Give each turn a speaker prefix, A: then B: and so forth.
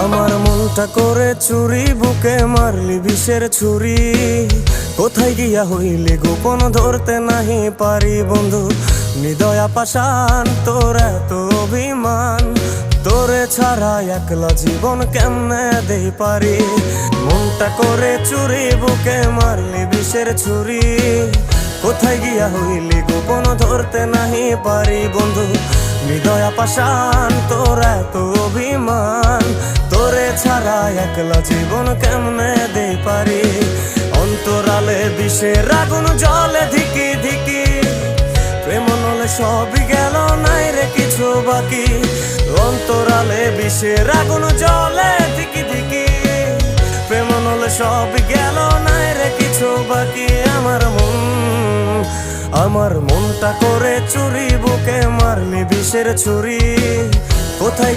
A: আমার মনটা করে চুরি, বুকে মারলি বিষের ছুরি। কোথায় গিয়া হইলি গোপন, ধরতে নাহি পারি বন্ধু। হৃদয়া পাষাণ তোর এত অভিমান, তোরে ছাড়া একলা জীবন কেমনে দেই পারি। মনটা করে চুরি, বুকে মারলি বিষের ছুরি। কোথায় গিয়া হইলি গোপন, ধরতে নাহি পারি বন্ধু। হৃদয়া পাষাণ তোর এত অভিমান, তোরে ছাড়া একলা জীবন কেমনে দেই পারি। অন্তরালে বিষের আগুন জ্বলে ধিকি ধিকি, প্রেম নলে সবই গেল নাই রে কিছু বাকি। অন্তরালে বিষের আগুন জ্বলে ধিকি ধিকি, প্রেম নলে সবই গেল নাই রে কিছু বাকি। আমার মনটা করে চুরি, বুকে মারলি বিষের ছুরি। কোথায়